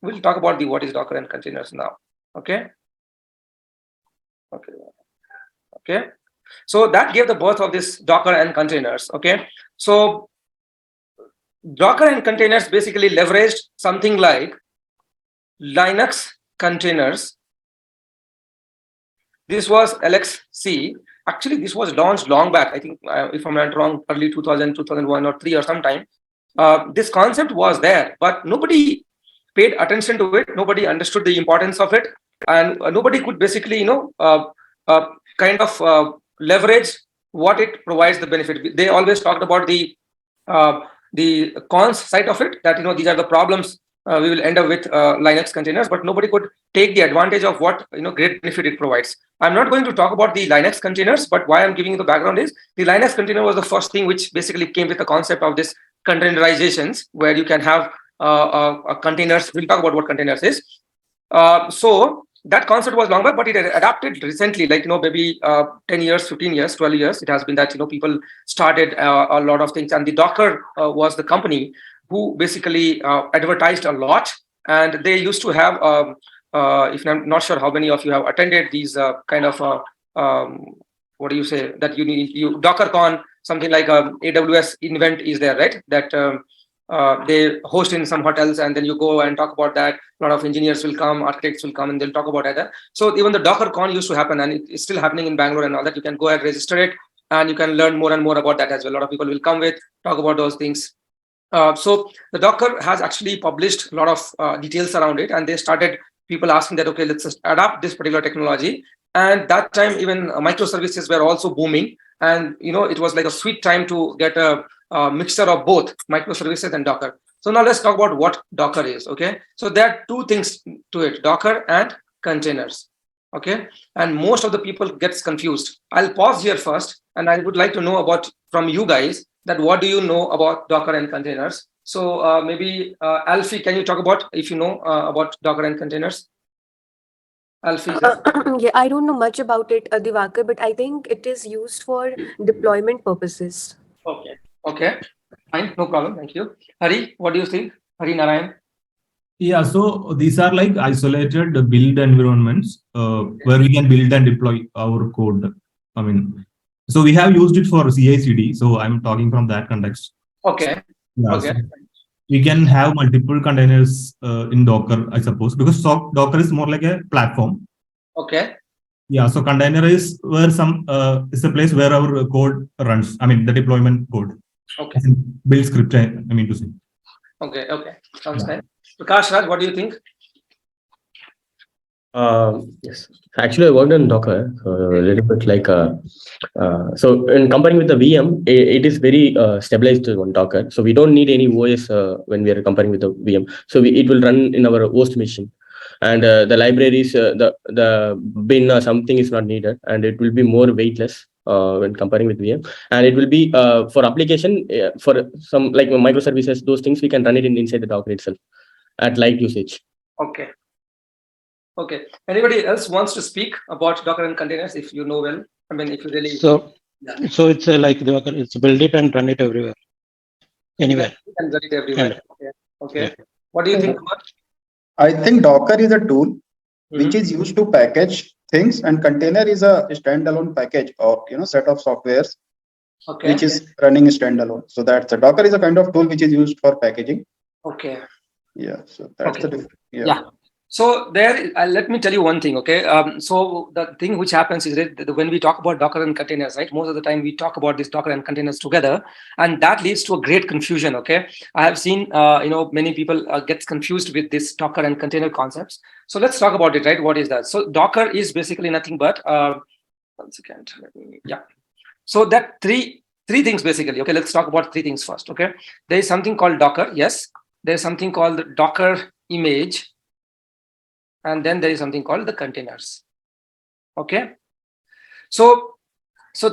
we'll talk about the what is Docker and containers now. Okay. Okay. So that gave the birth of this Docker and containers. Okay. So Docker and containers basically leveraged something like Linux containers. This was LXC. Actually, this was launched long back. I think, if I'm not wrong, early 2000, 2001 or 3 or sometime. This concept was there, but nobody paid attention to it. Nobody understood the importance of it, and nobody could basically, kind of leverage what it provides the benefit. They always talked about the cons side of it, that these are the problems we will end up with Linux containers, but nobody could take the advantage of what great benefit it provides. I'm not going to talk about the Linux containers, but why I'm giving you the background is the Linux container was the first thing which basically came with the concept of this containerizations, where you can have containers. We'll talk about what containers is. So that concept was long back, but it adapted recently, like maybe 10 years, 15 years, 12 years. It has been that people started a lot of things, and the Docker was the company who basically advertised a lot, and they used to have if I'm not sure how many of you have attended these kind of what do you say, that you DockerCon, something like AWS event is there, right? That they host in some hotels, and then you go and talk about that. A lot of engineers will come, architects will come, and they'll talk about that. So even the DockerCon used to happen, and it's still happening in Bangalore and all that. You can go and register it, and you can learn more and more about that as well. A lot of people will come with, talk about those things. So the Docker has actually published a lot of details around it, and they started people asking that, okay, let's just adapt this particular technology. And that time, even microservices were also booming, and it was like a sweet time to get a mixture of both microservices and Docker. So now let's talk about what Docker is. Okay, so there are two things to it: Docker and containers. Okay, and most of the people gets confused. I'll pause here first, and I would like to know about from you guys that what do you know about Docker and containers. So maybe Alfie, can you talk about if you know about Docker and containers? Alfie. Yeah, I don't know much about it, Divakar, but I think it is used for deployment purposes. Okay. Okay. Fine. No problem. Thank you. Hari, what do you think? Hari Narayan. Yeah, so these are like isolated build environments where we can build and deploy our code. I mean, so we have used it for CI/CD. So I'm talking from that context. Okay. Yeah, Okay. so we can have multiple containers in Docker, I suppose, because Docker is more like a platform. Okay. Yeah, so container is where some is a place where our code runs. I mean, the deployment code. Okay. Build script. I mean to say. Okay. Okay. Sounds nice. Prakash Raj, what do you think? Yes, actually, I worked on Docker a little bit. Like, so in comparing with the VM, it is very stabilized on Docker. So we don't need any OS when we are comparing with the VM. So it will run in our host machine, and the libraries, the bin or something is not needed, and it will be more weightless when comparing with VM. And it will be for application for some like microservices, those things we can run it inside the Docker itself at light usage. Okay. Okay. Anybody else wants to speak about Docker and containers? If you know well, I mean, if you really. So it's like Docker. It's build it and run it everywhere, anywhere. You can run it everywhere. Yeah. Okay. Yeah. What do you think about? I think Docker is a tool which is used to package things, and container is a standalone package or set of softwares which is running standalone. So that's a Docker is a kind of tool which is used for packaging. Okay. Yeah. So that's the difference. Yeah. So there, let me tell you one thing, okay? So the thing which happens is that when we talk about Docker and containers, right? Most of the time we talk about this Docker and containers together, and that leads to a great confusion, okay? I have seen, many people gets confused with this Docker and container concepts. So let's talk about it, right? What is that? So Docker is basically nothing but, 1 second, yeah. So that three things basically, okay? Let's talk about three things first, okay? There is something called Docker, yes. There is something called the Docker image, and then there is something called the containers. Okay. So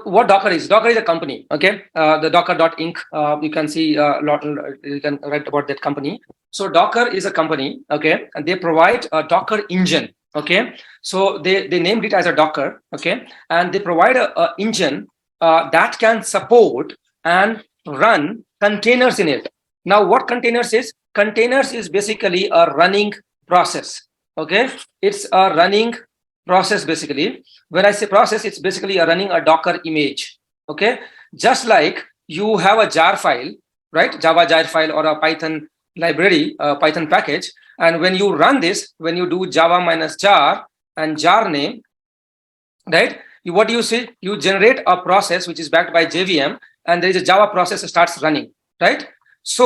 what Docker is a company. Okay. The Docker.inc. You can see a lot. You can write about that company. So Docker is a company. Okay, and they provide a Docker engine. Okay. So they named it as a Docker. Okay, and they provide a engine that can support and run containers in it. Now, what containers is? Containers is basically a running process. Okay, it's a running process basically. When I say process, it's basically running a Docker image. Okay, just like you have a jar file, right? Java jar file or a Python library, Python package, and when you run this, when you do Java minus jar and jar name, right? What do you see? You generate a process which is backed by JVM, and there is a Java process that starts running, right? So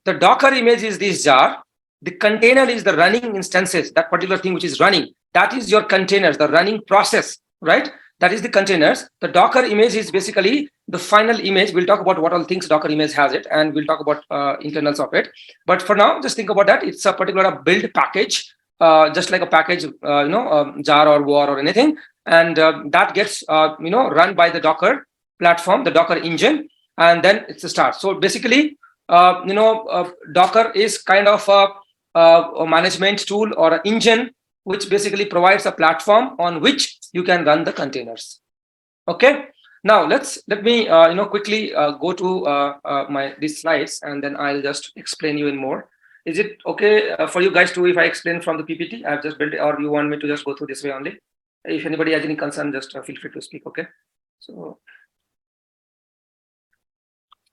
the Docker image is this jar. The container is the running instances, that particular thing which is running. That is your containers, the running process, right? That is the containers. The Docker image is basically the final image. We'll talk about what all things Docker image has it, and we'll talk about internals of it. But for now, just think about that. It's a particular build package, just like a package, jar or war or anything. And that gets run by the Docker platform, the Docker engine, and then it's a start. So basically, Docker is kind of a management tool or an engine which basically provides a platform on which you can run the containers. Okay. Now let me quickly go to these slides, and then I'll just explain you in more. Is it okay for you guys too if I explain from the PPT I've just built it, or you want me to just go through this way only? If anybody has any concern, just feel free to speak. Okay. So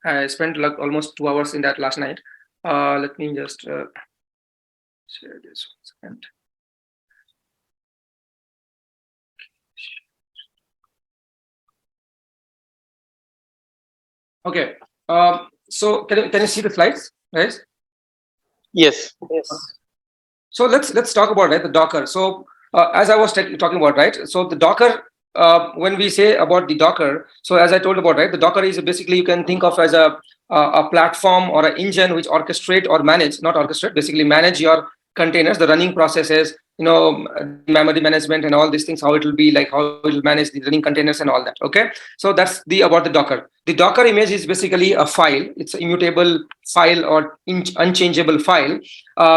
I spent like almost 2 hours in that last night. Let me just share this 1 second. Okay. So can you see the slides, guys? Yes. So let's talk about the Docker. So as I was talking about, right? So the Docker, when we say about the Docker, so as I told about, right, the Docker is basically, you can think of as a platform or an engine which orchestrate or manage, not orchestrate, basically manage your containers, the running processes, memory management and all these things, how it will be like, how it will manage the running containers and all that. Okay. So that's about the Docker. The Docker image is basically a file. It's an immutable file or unchangeable file,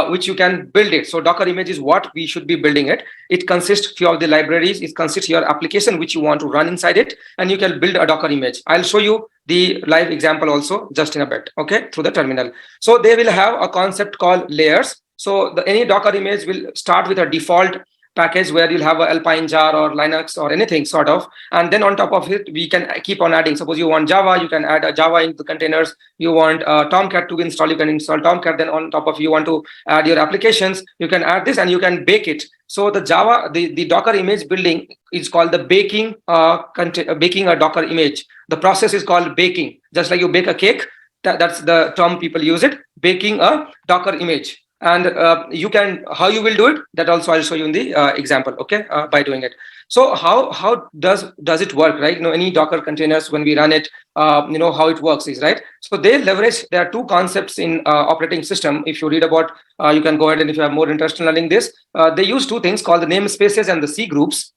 which you can build it. So Docker image is what we should be building it. It consists few of the libraries. It consists your application which you want to run inside it, and you can build a Docker image. I'll show you the live example also just in a bit. Okay, through the terminal. So they will have a concept called layers. So any Docker image will start with a default package where you'll have a Alpine jar or Linux or anything sort of, and then on top of it we can keep on adding. Suppose you want Java, you can add a Java into the containers. You want Tomcat to install, you can install Tomcat. Then on top of, you want to add your applications, you can add this and you can bake it. So the Docker image building is called the baking a Docker image. The process is called baking. Just like you bake a cake, that's the term people use it, baking a Docker image. And how you will do it, that also I'll show you in the example, okay, by doing it. So how does it work, right? Any Docker containers, when we run it, how it works is, right? So they leverage, there are two concepts in operating system. If you read about, you can go ahead, and if you have more interest in learning this, they use two things called the namespaces and the C groups.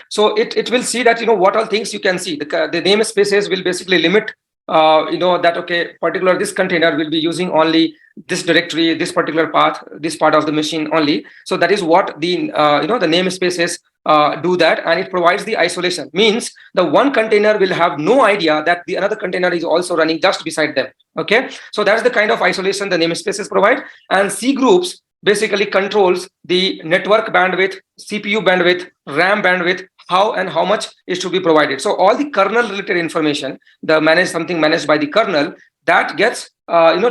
So it will see that, what all things you can see. The namespaces will basically limit that, okay, particular this container will be using only this directory, this particular path, this part of the machine only. So that is what the the namespaces do that, and it provides the isolation. Means the one container will have no idea that the another container is also running just beside them. Okay, so that's the kind of isolation the namespaces provide. And C groups basically controls the network bandwidth, CPU bandwidth, RAM bandwidth, how much is to be provided. So all the kernel related information, something managed by the kernel, that gets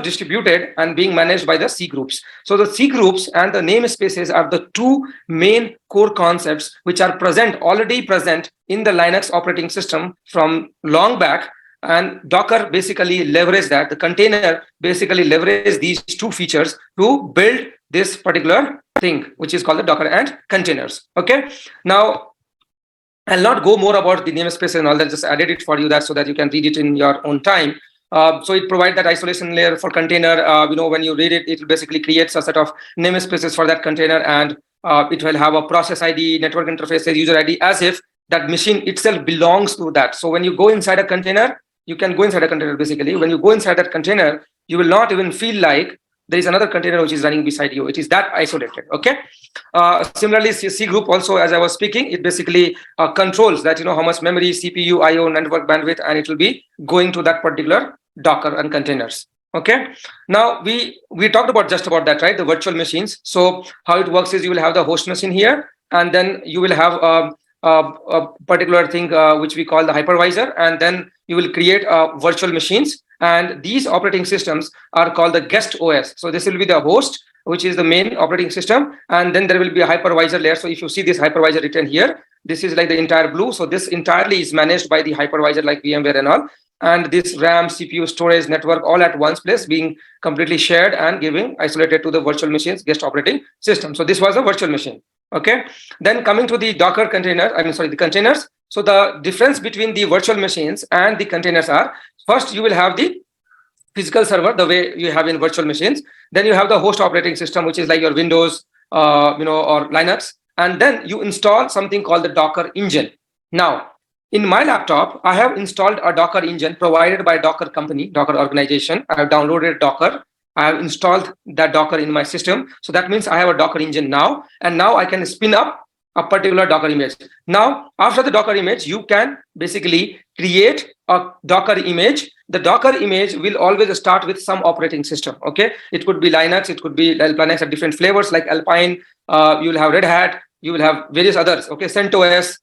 distributed and being managed by the C groups. So the C groups and the namespaces are the two main core concepts which are already present in the Linux operating system from long back. And Docker basically leverage that. The container basically leverage these two features to build this particular thing, which is called the Docker and containers. Okay. Now, I'll not go more about the namespace and all that. Just added it for you so that you can read it in your own time. So it provides that isolation layer for container. When you read it, it basically creates a set of namespaces for that container, and it will have a process ID, network interfaces, user ID, as if that machine itself belongs to that. So when you go inside a container, you can go inside a container basically. When you go inside that container, you will not even feel like there is another container which is running beside you. It is that isolated. Okay. Similarly, C group also, as I was speaking, it basically controls that, how much memory, CPU, IO, network bandwidth, and it will be going to that particular Docker and containers. Okay. Now we talked about just about that, right? The virtual machines. So how it works is you will have the host machine here, and then you will have a particular thing which we call the hypervisor, and then you will create virtual machines. And these operating systems are called the guest OS. So this will be the host, which is the main operating system, and then there will be a hypervisor layer. So if you see this hypervisor written here, this is like the entire blue. So this entirely is managed by the hypervisor, like VMware and all. And this RAM, CPU, storage, network, all at one place, being completely shared and giving isolated to the virtual machines guest operating system. So this was a virtual machine. Okay. Then coming to the Docker container, the containers. So the difference between the virtual machines and the containers are, first you will have the physical server, the way you have in virtual machines. Then you have the host operating system, which is like your Windows, or Linux. And then you install something called the Docker engine. Now, in my laptop, I have installed a Docker engine provided by Docker company, Docker organization. I have downloaded Docker. I have installed that Docker in my system. So that means I have a Docker engine now. And now I can spin up a particular Docker image. Now, after the Docker image, you can basically create a Docker image. The Docker image will always start with some operating system. Okay. It could be Linux. It could be Linux at different flavors like Alpine. You will have Red Hat. You will have various others. Okay. CentOS.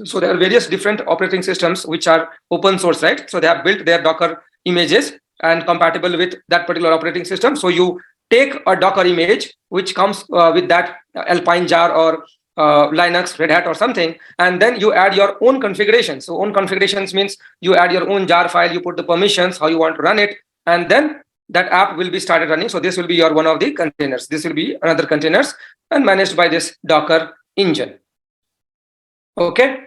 So there are various different operating systems which are open source, right? So they have built their Docker images and compatible with that particular operating system. So you take a Docker image which comes with that Alpine jar or Linux, Red Hat or something, and then you add your own configurations. So own configurations means you add your own jar file, you put the permissions, how you want to run it, and then that app will be started running. So this will be your one of the containers. This will be another containers and managed by this Docker engine. Okay.